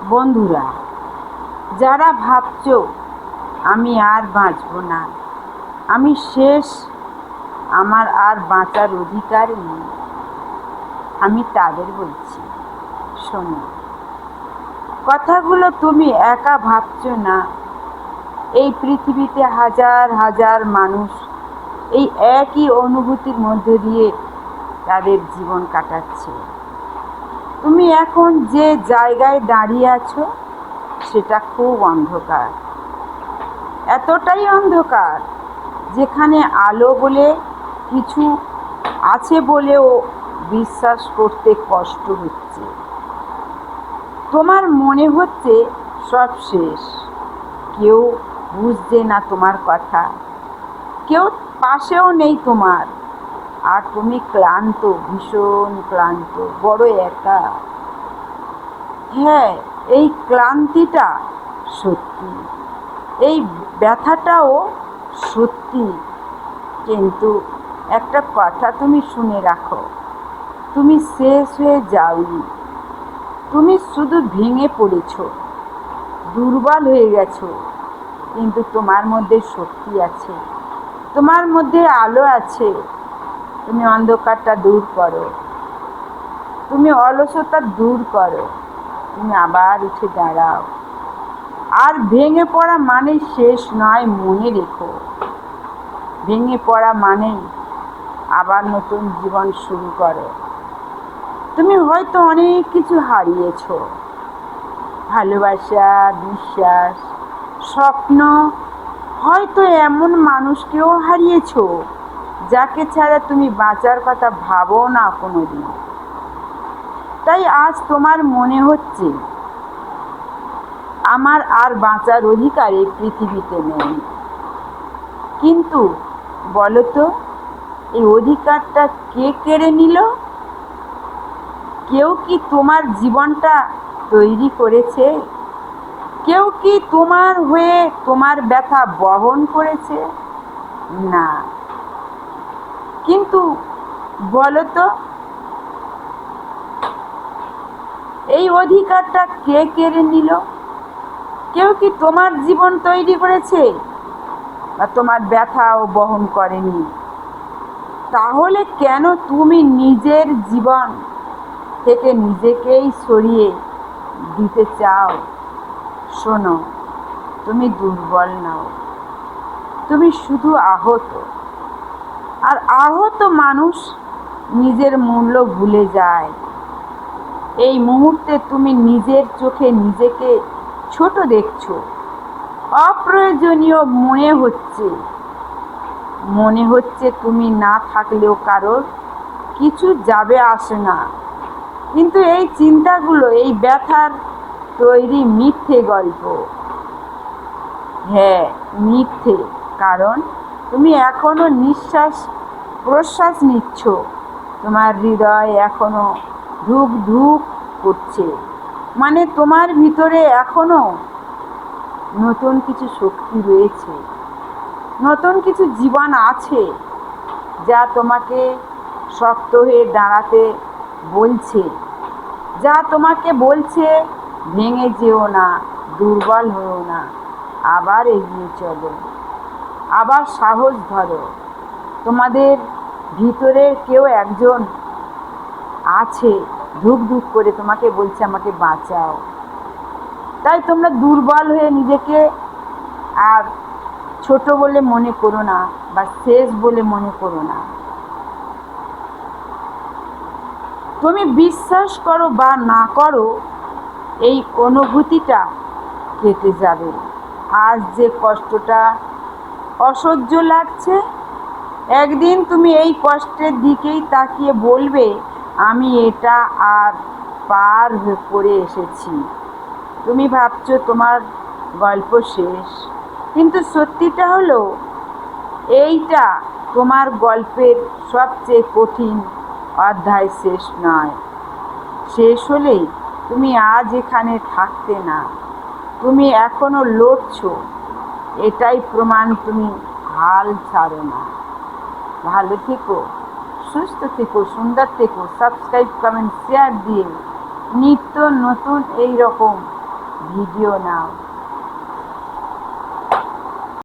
বন্ধুরা, যারা ভাবছো আমি আর বাঁচব না, আমি শেষ, আমার আর বাঁচার অধিকার নেই, আমি তাদের বলছি, শোনো, কথাগুলো তুমি একা ভাবছো না। এই পৃথিবীতে হাজার হাজার মানুষ এই একই অনুভূতির মধ্য দিয়ে তাদের জীবন কাটাচ্ছে। তুমি এখন যে জায়গায় দাঁড়িয়ে আছো সেটা খুব অন্ধকার, এতটাই অন্ধকার যেখানে আলো বলে কিছু আছে বলেও বিশ্বাস করতে কষ্ট হচ্ছে। তোমার মনে হচ্ছে সব শেষ, কেউ বুঝছে না তোমার কথা, কেউ পাশেও নেই তোমার, আর তুমি ক্লান্ত, ভীষণ ক্লান্ত, বড় একা। হ্যাঁ, এই ক্লান্তিটা সত্যি, এই ব্যথাটাও সত্যি, কিন্তু একটা কথা তুমি শুনে রাখো, তুমি শেষ হয়ে যাওনি, তুমি শুধু ভেঙে পড়েছ, দুর্বল হয়ে গেছো, কিন্তু তোমার মধ্যে শক্তি আছে, তোমার মধ্যে আলো আছে। তুমি অন্ধকারটা দূর করো, তুমি অলসতা দূর করো, তুমি আবার উঠে দাঁড়াও। আর ভেঙে পড়া মানে শেষ নয়, মনে রেখো, ভেঙে পড়া মানেই আবার নতুন জীবন শুরু করো। তুমি হয়তো অনেক কিছু হারিয়েছ, ভালোবাসা, বিশ্বাস, স্বপ্ন, হয়তো এমন মানুষকেও হারিয়েছ যাকে ছাড়া তুমি বাঁচার কথা ভাবো না কোনোদিন। তাই আজ তোমার মনে হচ্ছে আমার আর বাঁচার অধিকার এই পৃথিবীতে নেই, কিন্তু বলো তো, এই অধিকারটা কে কেড়ে নিল? কেউ কি তোমার জীবনটা তৈরি করেছে? কেউ কি তোমার হয়ে তোমার ব্যথা বহন করেছে? না। কিন্তু বলো তো, এই অধিকারটা কে কেড়ে নিল? কেউ কি তোমার জীবন তৈরি করেছে বা তোমার ব্যথাও বহন করেনি? তাহলে কেন তুমি নিজের জীবন থেকে নিজেকেই সরিয়ে দিতে চাও? শোনো, তুমি দুর্বল নও, তুমি শুধু আহত। আর আহত মানুষ নিজের মূল্য ভুলে যায়। এই মুহূর্তে তুমি নিজের চোখে নিজেকে ছোট দেখছো, অপ্রয়োজনীয় মনে হচ্ছে তুমি না থাকলেও কারোর কিছু যাবে আসে না। কিন্তু এই চিন্তাগুলো এই ব্যথার তৈরি মিথ্যে গল্প। হ্যাঁ, মিথ্যে, কারণ তুমি এখনো নিঃশ্বাস প্রশ্বাস নিচ্ছ, তোমার হৃদয় এখনো ধুক ধুক করছে, মানে তোমার ভিতরে এখনো নতুন কিছু শক্তি রয়েছে, নতুন কিছু জীবন আছে যা তোমাকে শক্ত হয়ে দাঁড়াতে বলছে, যা তোমাকে বলছে ভেঙে যেও না, দুর্বল হও না, আবার এগিয়ে চলো, আবার সাহস ধরো। তোমাদের ভিতরে কেউ একজন আছে, ধুক ধুক করে তোমাকে বলছে আমাকে বাঁচাও। তাই তোমরা দুর্বল হয়ে নিজেকে আর ছোট বলে মনে করো না, বা শেষ বলে মনে করো না। তুমি বিশ্বাস করো বা না করো, এই অনুভূতিটা কেটে যাবে। আজ যে কষ্টটা অসহ্য লাগছে, একদিন তুমি এই কষ্টের দিকেই তাকিয়ে বলবে আমি এটা আর পার করে এসেছি। তুমি ভাবছো তোমার গল্প শেষ, কিন্তু সত্যিটা হলো এইটা তোমার গল্পের সবচেয়ে কঠিন অধ্যায় শেষ নয়। শেষ হলেই তুমি আজ এখানে থাকতে না, তুমি এখনো লড়ছো, এটাই প্রমাণ তুমি হাল ছাড়ো না। ভালো থেকো, সুস্থ থেকো, সুন্দর থেকো। সাবস্ক্রাইব, কমেন্ট, শেয়ার দিয়ে নিত্য নতুন এই রকম ভিডিও নাও।